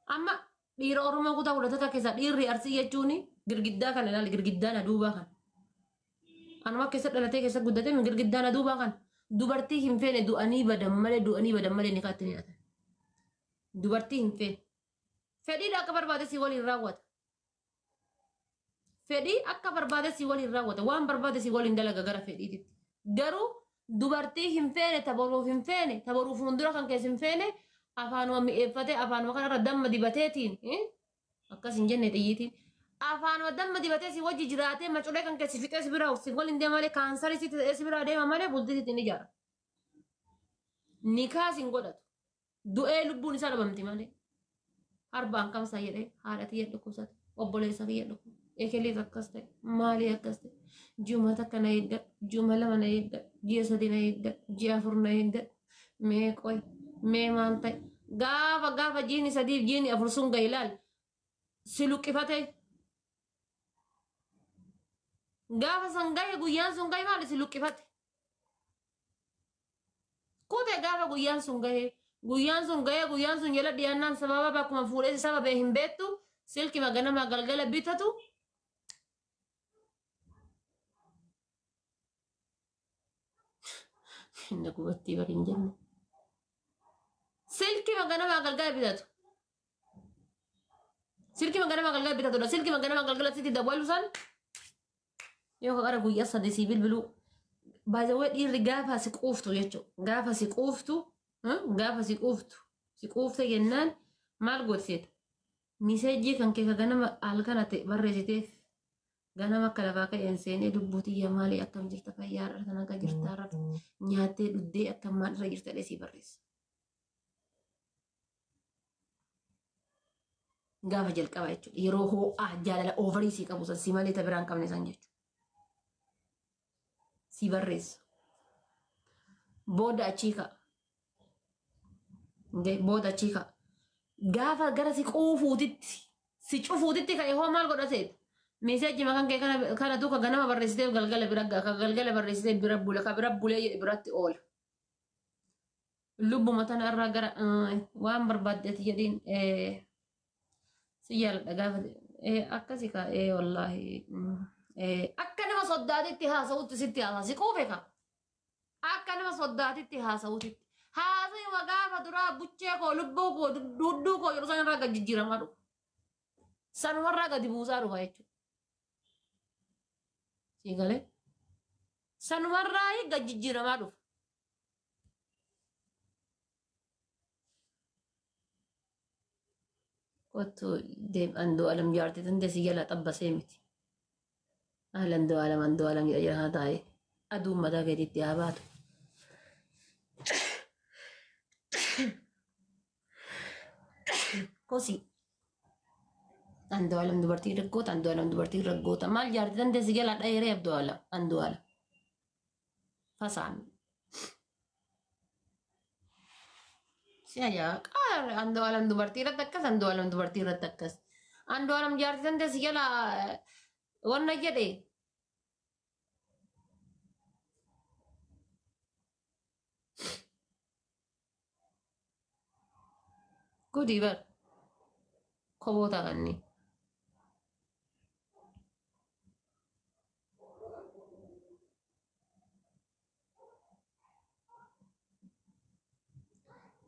amma dhiira oromoo kutaa kudhatata keessa dhiirri arsii jechuun girgiddaa kan ilaali girgiddaan aduubaa kan anuma keessa dhalatee keessa guddate girgiddaan aduubaa kan dubartii hin feene du'anii badan malee ni kaatti dhiyaatan dubartii hin feene fedhiidha akka barbaade si waliin raawwata fedhii akka barbaade si waliin raawwata waan barbaade si waliin dalaga gara fedhiititti garuu dubartii hin feene tabaruuf hundura kan keessa hin feene afaanuma mi'eeffate afaanuma kanarra damma dibateetiin akkas hin jenne xiyyiitiin afaanuma damma dibatee si wajji jiraatee maculee kan keessi fixee si biraa si waliin deema malee kaansarii si ta'ee si biraa deema malee bultii ittiin ijaara. Nikaas hin godhatu du'ee lubbuun isaa dhabamti malee harbaan kamsa jedhee haadha kiyya dhukkubsate obboleessa kiyya dhukkubsate ekelis akkas ta'e maalii akkas ta'e juma takka na eeggadhu juma lama na eeggadhu ji'a sadi na eeggadhu ji'a afur na eeggadhu mee qoy mee maan ta'e gaafa jiini sadiif jiini afur sun gahe ilaal si luqqifate gaafa san gahe guyyaan sun gahe maali si luqqifate kute gaafa guyyaan sun jala dhiyaannaan sababa bakkuma fuudhee sababee hin beektu silki maganama galgala bitatu inna gubatti bariin jenne silki maganama galgala bitatu silki maganama galgala sitti dabalu san yoo kakara guyyaa sadi si bilbilu baay'ee dhiirri gaafa si quuftu jechuudha gaafa si quufte jennaan maal godhseeta miseejii kan kee ganama halkan ta'e barreessiteef ganama akka lafaa ka'een seenee lubbuu xiyya maalii akkam jirta fayyaadha kan akka jirtaarra nyaattee dhuddee akkam maalirra jirta si barreessa. Gaafa jalqaba jechuudha yeroo ho'aa jaalala oovarii si qabu san si malee tabiraan qabne san jechuudha. Si barreessa. Booda achii ka'a. Gaafa gara si cufuutitti ka'e hoo maal godhateet meeseejii makan kee kana duuka ganama barreessitee galgala bira ga'a galgala barreessitee bira bule ka bira bulee jedhe biratti oola. Lubbuma tana irraa gara waan barbaaddeeti jedhiin si jaaladha gaafa akkasi ka'ee wallaahi akka nama soddaatitti haasa'utti sitti haasa'u si quufe ka akka nama soddaatitti haasa'utti. Haasai gaafa duraa buchee koo lubbuu koo dudduu koo yeroo sanarraa gad jijjiiramaa dhufu. Sanumarraa gadi buusaa dhufa jechuudha. Siigalee sanumarraa gad jijjiiramaa dhufa. Kottu andoo alam jaartii tante si jala xabbasee miti. Andoo alam jedha jira taa'ee aduun mataa keetiitti haa baatu. Kosi andoo alam dubartii raggoota maal jaartii tante si jala dheeree andoo alam fasaan si ajaa qaar andoo alam dubartii irratti akkas andoo alam jaartii tante si jala wanna jedhe gudii bar koboota kanni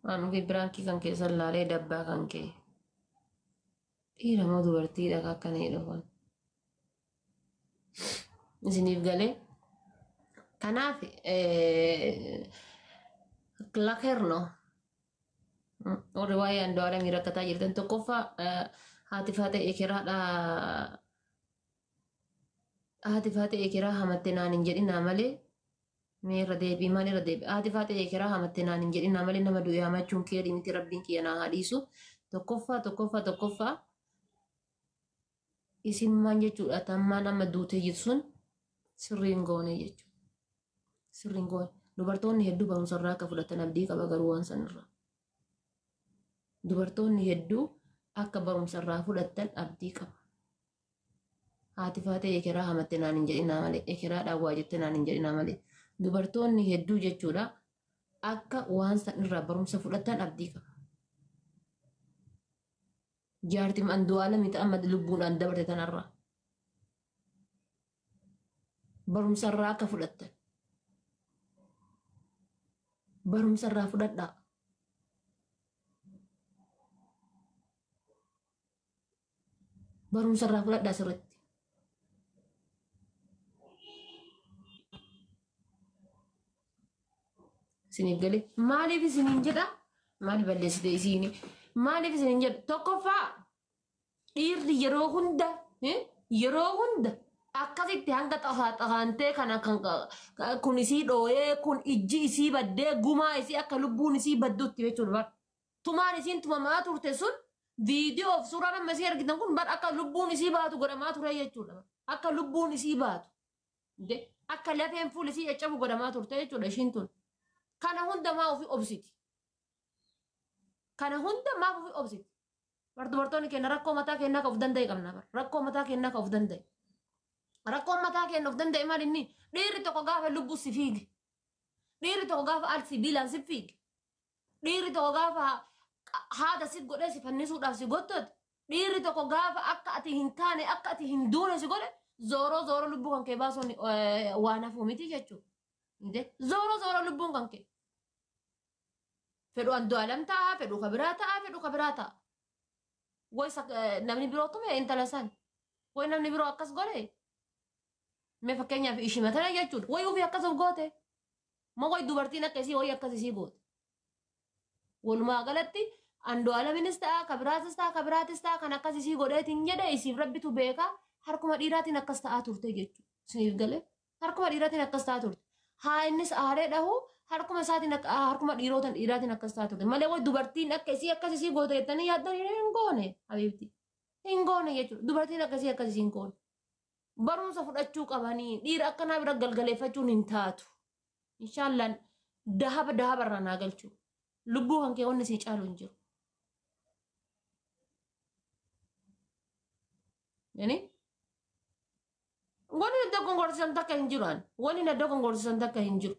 waan nuti biraankii kan keessa laalee dabbaa kan kee dhiira moo dubartiidha akkana jedhu isiniif galee kanaaf lakerno riwaayee andoo alamii rakkataa jirtan tokkoffaa haati faatee ekeraa hamattee naan hin jedhinaa malee meerra deebii maalirra deebii haati faatee ekeraa hamattee naan hin jedhinaa malee nama du'e hamachuun kee miti rabbiin kiyya naa haadhiisu tokkoffaa isin maan jechuudha tammaan amma duutee jirsun sirriin goone jechuudha sirriin goone dubartoonni hedduu barumsarraa akka fudhatan abdii qaba garuu waan sanirraa. Dubartoonni hedduu akka barumsarraa fudhatan abdii qaba. Haati faatee ekeraa hamattee naan hin jedhinaa malee ekeraa dhaawwaa jettee naan hin jedhinaa malee dubartoonni hedduu jechuudha akka waan sanirraa barumsa fudhatan abdii qaba. جارتي من دوالة متأمد لبون أن دبرت تنرى برم سراك فلت برم سرا فلت برم سرا فلت سرت سنين قالي مالي في سنين جدا مالي بلس دي سيني مالي في سنين جدا توقفا dhiirri yeroo hunda yeroo hunda akkasitti hanga xafaantee kana kan kun isii dhooyee kun ijji isii baddee gumaa isii akka lubbuun isii baddutti jechuudha. Tumaan isiin tumamaa turte sun viidiyoo of suuraa nama isii argitan kun bar akka lubbuun isii baatu godhamaa ture jechuudha. Akka lubbuun isii baatu akka lafeen fuula isii caccabu godhamaa turte jechuudha ishiin tun. Kana hunda maa ofii obsiti. Kana hunda maaf ofii obsiti. Dubartoonni keenya rakkoo mataa keenyaa kan of danda'e qabna. Rakkoo mataa keenyaa kan of danda'e. Rakkoo mataa keenya of danda'e maal inni dhiirri tokko gaafa lubbuu si fiigi. Dhiirri tokko gaafa alsi biilaan si fiigi. Dhiirri tokko gaafa haada si godhee si fannisuudhaaf si gottooti. Dhiirri tokko gaafa akka ati hin kaane akka ati hin duune si godhe zooroo lubbuu kan kee baasuun waan hafuu miti jechuudha. Zooroo lubbuun kan kee. Fedhu Andu'aalam ta'a, fedhu kabiraa ta'a, fedhu kabiraa ta'a. Waysa namni biroo tume intala san. Way namni biroo akkas godhe. Mee fakkeenyaaf ishii matana jechuudha. Way ofii akkas of goote. Ma way dubartiin akkasii way akkas isii goote. Walumaa galatti Andu'aalaminis ta'a, kabiraatis ta'a kan akkas isii godheetiin jedhe isiif rabbitu beeka harkuma dhiiraatiin akkas ta'aa turte jechuudha. Isiniif galee harkuma dhiiraatiin akkas ta'aa turte. Haa innis aaree dhahu harkuma isaatiin harkuma dhiiraatiin akkas ta'aa turte. Malee way dubartiin akkas isii goote jettanii yaaddan hin goone habiibti. Hin goone jechuudha. Dubartiin akkas isii hin goone. Barumsa fudhachuu qabanii dhiira akkanaa bira galgaleeffachuun hin taatu. Inshaallaan dahaba irraa naa galchuu. Lubbuu kan kee wanni sii caalu hin jiru. Yani wani iddoo gongorsiisan takka hin jiru. Wani iddoo gongorsiisan takka hin jiru.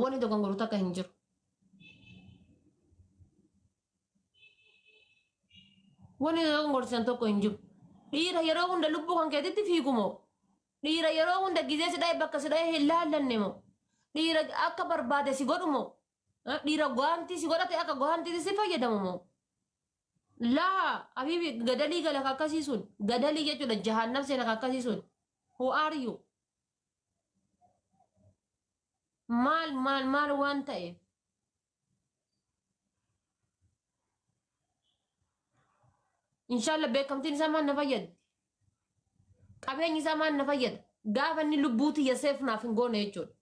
Wani iddoo gongoru takka hin jiru. Wani iddoo gongorsiisan tokko hin jiru. Dhiira yeroo hunda lubbuu kan keetitti fiigumoo. Dhiira yeroo hunda gizee si dha'e bakka si dha'e hin laallanne moo. Dhiira akka barbaade si godhumoo. Dhiira go'aantii si godhate akka go'aantii si fayyadamu moo. Laa habiibi gadalii gala akkasii sun gadalii jechuudha jahannam seena akkasii sun. Who are you? Maal waan ta'eef. Inshaallah beekamtiin isaa maal na fayyada? Qabeenyi isaa maal na fayyada? Gaafa inni lubbuuti yaseef naaf hin goone jechuudha.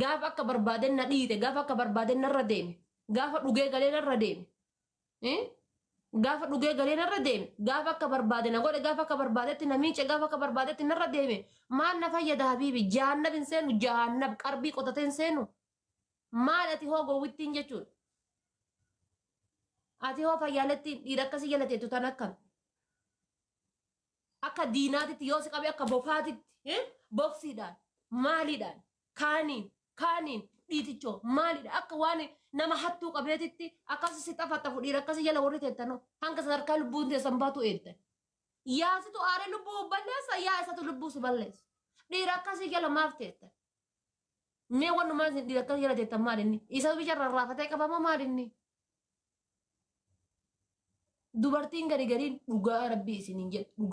Gaafa akka barbaaden na dhiite, gaafa akka barbaaden narra deeme, gaafa dhugee galee narra deeme. Gaafa dhugee galee narra deeme, gaafa akka barbaade na godhe, gaafa akka barbaadetti na miice, gaafa akka barbaadetti narra deeme. Maal na fayyada habiibi? Jahannab hin seenu, jahannab qarbii qotatee hin seenu. Maal ati hoo gowwittiin jechuudha? Ati hoo fayyaaletti dhiira akkasii jalateetu tan akkam? Akka diinaatitti yoo si qabe akka bofaatitti boksiidhaan maaliidhaan kaaniin dhiitichoo maaliidhaan akka waan nama hattuu qabeetitti akkasii si xafattafu dhiira akkasii jala warri teettanoo hanga sadarkaa lubbuun teessan baatu eegdan. Yaasitu aaree lubbuu balleessa yaa isatu lubbuu si balleessa. Dhiira akkasii jala maaf teettan? Mee wanumaan dhiira akkasii jala teettan maalinni? Isa bicharra raafatee qabama maalinni? Dubartiin gariin dhugaa rabbii isiniin jedhu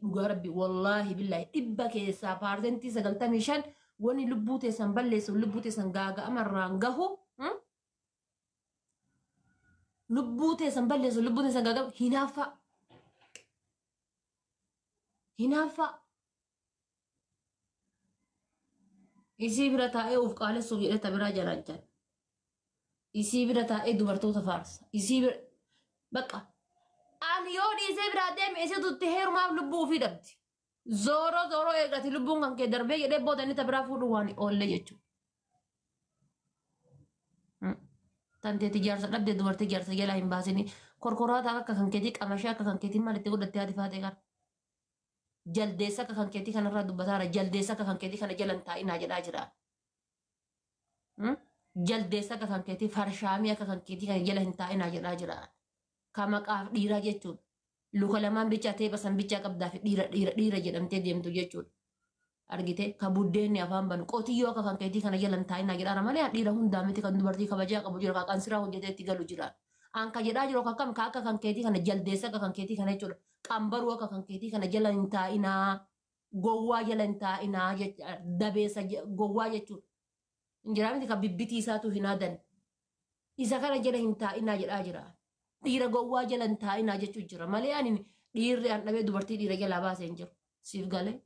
dhugaa rabbii wallaahi billaahi dhibba keessaa paarsentii 95 wani lubbuu teessan balleessu lubbuu teessan gaaga'amarraan gahu lubbuu teessan balleessu lubbuu teessan gaaga'amu hinaaffaa isii bira taa'ee uf qaalessuuf jedhee tabiraa jalaan jala isii bira taa'ee dubartoota faarsa isii bira bakka ani yoo dhiisee biraa deeme isiitutti heerumaaf lubbuu ofii dhabdi. Zooroo eegati lubbuun kan kee darbee jedhee booda inni tabiraa fuudhu waan oolle jechuudha. Tanteetti jaarsa dhabdee dubartii jaarsa jalaa hin baasini korkoraata akka kan keetii qamashee akka kan keetii malitti godhattee haati faatee gara. Jaldeessa akka kan keetii kanarraa dubbataara jaldeessa akka kan keetii kana jalan taa'inaa jedhaa jira. Jaldeessa akka kan keetii farshaamii akka kan keetii kana jala hin taa'inaa jedhaa jira. Kamaqaaf dhiiraa jechuudha. luka lamaan bichaa ta'e basan bichaa qabdaa fi dhiira jedhamtee deemtu jechuudha. Argite ka buddeenni afaan banu qotiyyoo akka kan keetii kana jalan taa'inaa jedhaara malee dhiira hundaa miti kan dubartii kabajaa qabu jira kan siraa hojjetee itti galu jira. Anka jedhaa jiru akkam ka akka kan keetii kana jaldeessa akka kan keetii kana jechuudha. Qambaruu akka kan keetii kana jala hin taa'inaa gowwaa jala hin taa'inaa dabeessa gowwaa jechuudha. Injiraa miti kan bibbitii isaatu hin aadan. Isa kana jala hin taa'inaa jedhaa jira. Dhiira gowwaa jala hin taa'inaa jechuun jira malee ani dhiirri an dhabee dubartii dhiira jalaa baasee hin jiru. Siif galee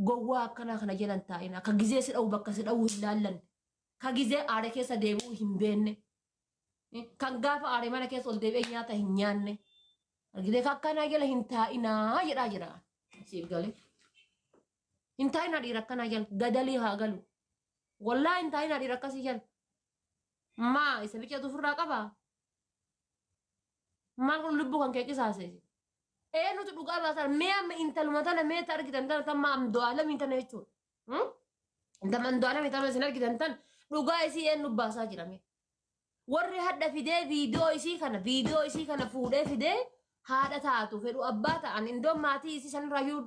gowwaa akkana kana jala hin taa'inaa ka gizee si dha'u bakka si dha'uu hin laallan ka gizee aare keessa deemuu hin beenne kan gaafa aare mana keessa ol deebi'ee nyaata hin nyaanne argitee akkanaa jala hin taa'inaa jedhaa jira. Siif galee hin taa'inaa dhiira akkanaa jala gadalii haa galu. Wallaa hin taa'inaa dhiira akkasii jala. Maa isa biqiltuu ofirraa qabaa? Maal kun lubbuu kan kee qisaase? Nuti dhugaa baasan mee amma intaluma tana mee ta argitan tana tamma amdoo alamii tana jechuudha. Intam amdoo alamii tana isin argitan tan dhugaa isii eenyu baasaa jirame. Warri hadda fidee viidiyoo isii kana fuudhee fidee haadha taatu fedhu abbaa ta'an indoo maatii isii san irraayyuu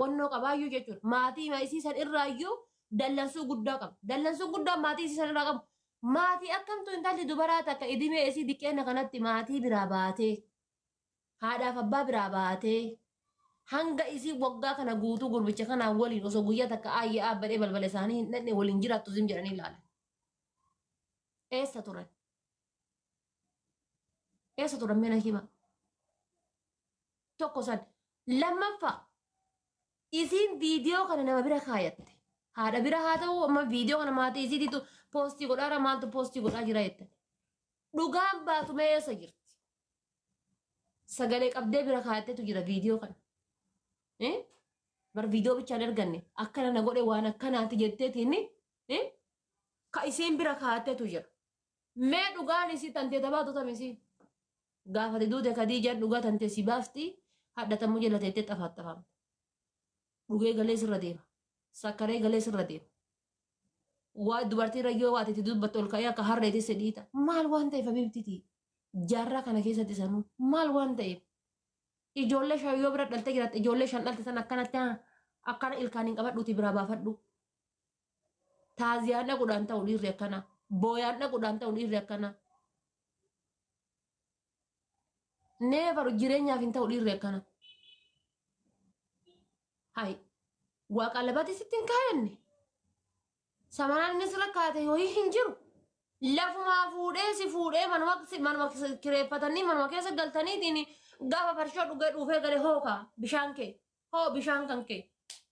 wannoo qabaayyuu jechuudha. Maatii isii san irraayyuu dallansuu guddaa qaba. Dallansuu guddaa maatii isii san irraa qabu. Maatii akkamtu intalli dubaraa takka idimee isii diqqeena kanatti maatii biraa baatee haadhaaf abbaa biraa baatee hanga isii waggaa kana guutuu gurbicha kanaan waliin osoo guyyaa takka ayyee aabbadhee balbala isaanii hin dhanne waliin jiraattu zim jedhanii ilaalan. Eessa turan? Eessa turan meena hima? Tokko san lammaffaa isiin viidiyoo kana nama bira kaayatte. Haadha bira haa ta'u amma viidiyoo kana maatii isiititu poostii godhaara maaltu poostii godhaa jira jette. Dhugaan baatu mee eessa jirti? Sagalee qabdee bira kaayatteetu jira viidiyoo kana. Bar viidiyoo bichaan erganne akkana na godhe waan akkanaati jetteetiin ka isiin bira kaayatteetu jira. Mee dhugaan isii tantee tabaatu tamisi. Gaafate duute Khadiijaan dhugaa tantee si baafti hadhatamuu jala teettee xafaaxafamte. Dhugee galee sirra deema. Sakkaree galee sirra deema. Waa dubartii rayyoo waatitti dubbatte ol ka'ee akka harreetti sedhiita. Maal waan ta'eef abibtiti? Jaarraa kana keessatti sanuu maal waan ta'eef? Ijoollee shan yoo bira dhaltee jiraatte ijoollee shan dhalte san akkanatti akkana ilkaaniin qabadhuuti biraa baafadhu. Taaziyaan dhaquudhaan ta'u dhiirri akkana. Booyaan dhaquudhaan ta'u dhiirri akkana. Neevaru jireenyaaf hin ta'u dhiirri akkana. Hai waaqa labati sitti hin kaayanne. Samanaan inni sirra kaate yoo hin jiru. Lafumaa fuudhee si fuudhee manuma kireeffatanii manuma keessa galtaniitiin gaafa farshoo dhugee dhuufee galee hookaa bishaan kee hoo bishaan kan kee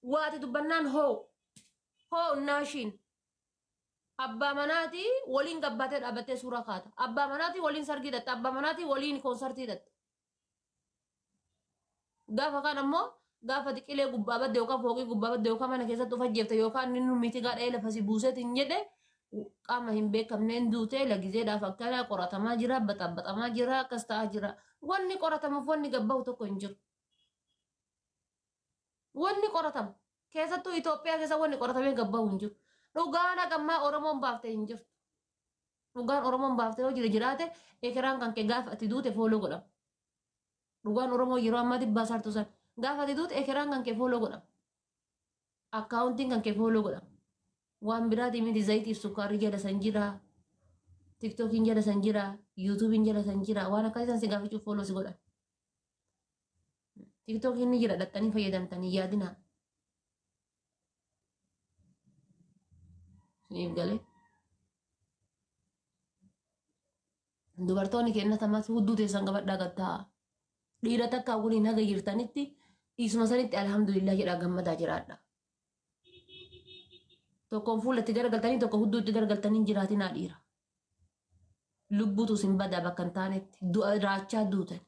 waati dubbannaan hoo naashiin abbaa manaatii waliin gabbaatee dhaabbattee suuraa kaata abbaa manaatii waliin sargii dhatta abbaa manaatii waliin koonsartii dhatta gaafa kan ammoo gaafa xiqilee gubbaa badde yookaan fooqii gubbaa badde yookaan mana keessatti of ajjeefte yookaan inni miti gaadhee lafa si buuseetiin jedhe qaama hin beekamneen duutee lagizeedhaaf akkana qoratamaa jira baxabaxamaa jira akkas ta'aa jira wanni qoratamuuf wanni gabbaa'u tokko hin jiru. Wanni qoratamu keessattuu Itoophiyaa keessa wanni qoratamee gabbaa'u hin jiru. Dhugaan hagammaa Oromoon baaftee hin jirtu. Dhugaan Oromoon baaftee yoo jiraate ekeraan kan kee gaafa ati duute fooloo godhama. Dhugaan Oromoo yeroo ammaa dhibbaa saartu san gaafa ati duute ekeraan kan kee fooloo godhama. Akkaawuntiin kan kee fooloo godhama. Waan biraatii miti zayitiif sukkaarri jala san jira. TikTokiin jala san jira. YouTubein jala san jira. Waan akkasii san si gaafachuuf fooloo si godhan. TikTokiin ni jira dhattanii fayyadamtanii yaadinaa. Siniif galee. Dubartoonni kennatamas hudduu teessan qabadhaa gattaa. Dhiira takka waliin haga jirtanitti dhiisuma sanitti alhamdulillah jedhaa gammadaa jiraadha. Tokkoon fuulatti garagaltanii tokko hudduutti garagaltanii jiraatinaa dhiira. Lubbuutu sin badaa bakka hin taanetti du'a raachaa duutan.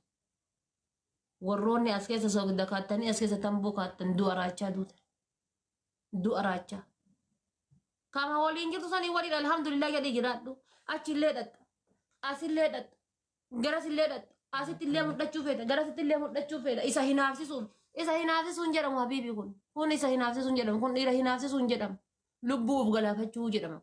Warroonni as keessa soogidda kaattanii as keessa tamboo kaattan du'a raachaa duutan. Du'a raachaa. Kama waliin jirtu sanii waliin alhamdulillah jedhee jiraadhu. Achillee dhatta. Asillee dhatta. Garasillee dhatta. Asitti illee mudhachuu feeta. Garasitti illee mudhachuu feeta. Isa hinaafsisuun. Isa hinaafsisuun jedhamu habiibi kun. Kun isa hinaafsisuun jedhamu. Kun dhiira hinaafsisuun jedhamu. Lubbuuf galaafachuu jedhama.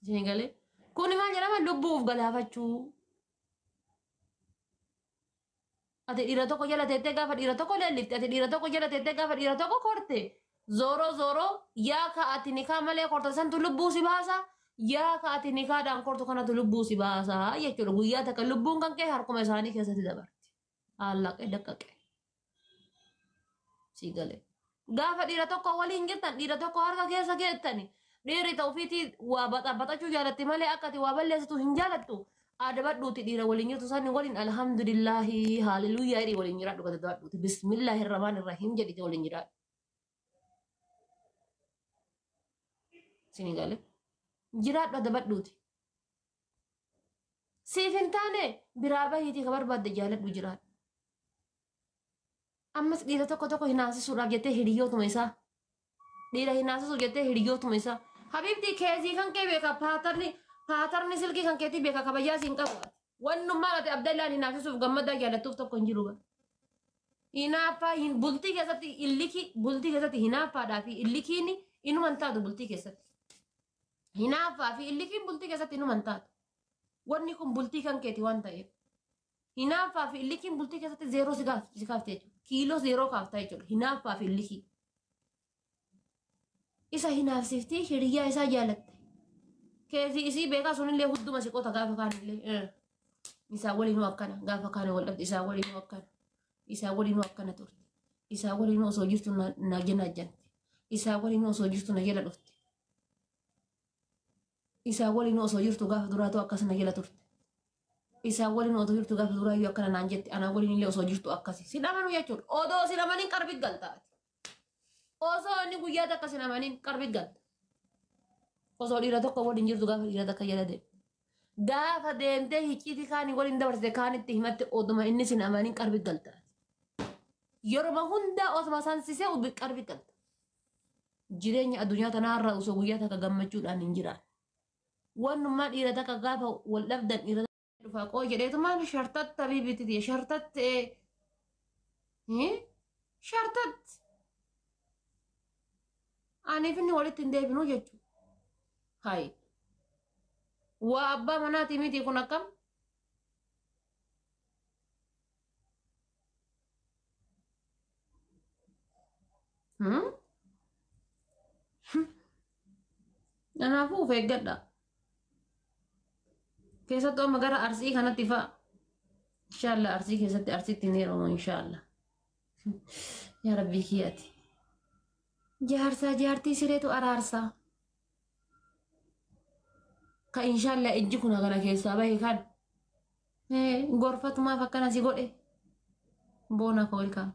Isin galee. Kun maal jedhama lubbuuf galaafachuu. ati dhiira tokko jala teettee gaafa dhiira tokko leellifte ati dhiira tokko jala teettee gaafa dhiira tokko korte zoro yaa ka ati nikaa malee korta santu lubbuu si baasa yaa ka ati nikaadhaan kortu kanatu lubbuu si baasa jechuudha guyyaa takka lubbuun kan kee harkuma isaanii keessatti dabarti haallaqee daqqaqee si galee gaafa dhiira tokko waliin jettan dhiira tokko harka keessa geettani dhiirri ta'uufiitii waa baxachuu jaalatti malee akka ati waa balleessitu hin jaalattu adabadhuuti dhiira waliin jirtu sanni waliin alhamdulillahi haaleluyyaa jedhi waliin jiraadhu gadi dabadhuuti bismillaahi irrahmaan irrahiim jedhite waliin jiraadhu sini galee jiraadhu adabadhuuti siif hin taane biraa bahiitii ka barbaadde jaaladhu jiraadhu ammas dhiira tokko hinaasisuudhaaf jettee hiriyootuma isaa dhiira hinaasisuuf jettee hiriyootuma isaa habibti keezii kan kee beeka paatarni silkii kan keetii beeka kabajaa siin qabu wannummaa ati abdallaan hinaasisuuf gammadaa jaalattuuf tokko hin jiru hinaaffaa bultii keessatti illiki bultii keessatti hinaaffaadhaa fi illikiin inuman taatu bultii keessatti hinaaffaa fi illikiin bultii keessatti inuman taatu wanni kun bultii kan keeti waan ta'eef hinaaffaa fi illikiin bultii keessatti zeeroo si kaaftee jechuudha kiiloo zeeroo kaaftaa jechuudha hinaaffaa fi illikii isa hinaafsiftii hiriyaa isaa jaalatte keezii isii beekaa sunillee hudduma siqoota gaafa kaanillee isaa waliinuu akkana gaafa kaane wal dhabde isaa waliinuu akkana turte isaa waliinuu osoo jirtu na janaajjante isaa waliinuu osoo jirtu na jala dhufte isaa waliinuu osoo jirtu gaafa duraatu akkas na jala turte isaa waliin osoo jirtu gaafa duraayyuu akkana naan jette anaa waliin illee osoo jirtu akkasi si dhamanu jechuudha odoo si dhamaniin qarbi galtaati osoo inni guyyaa takka si dhamaniin qarbi galta osoo dhiira tokko waliin jirtu gaafa dhiira takka jala deemu gaafa deemtee hicciitii kaanii waliin dabarsite kaanitti himatte oduma inni si dhamaniin qarbi galtaati yeroo hundaa osuma sansisee ubi qarbi galta jireenya addunyaa tanaarraa osoo guyyaa takka gammachuudhaan hin jiraan wannummaa dhiira takka gaafa wal dhabdan dhiira dhufa qoo jedheetumaan shartatta biibititi shartatte shartat aniif inni walitti hin deebinuu jechuudha hayi waa abbaa manaati miti kun akkam kanaafuu of eeggadha keessattuu amma gara arsii kanatti fa'a inshaallah arsii keessatti arsiitti hin heerumu inshaallah yaa rabbii kiyyaati jaarsaa jaartii sireetu araarsaa ka inshaallah ijji kuna kana keessaa bahe kan gorfatumaaf akkana si godhe boona ka welkaam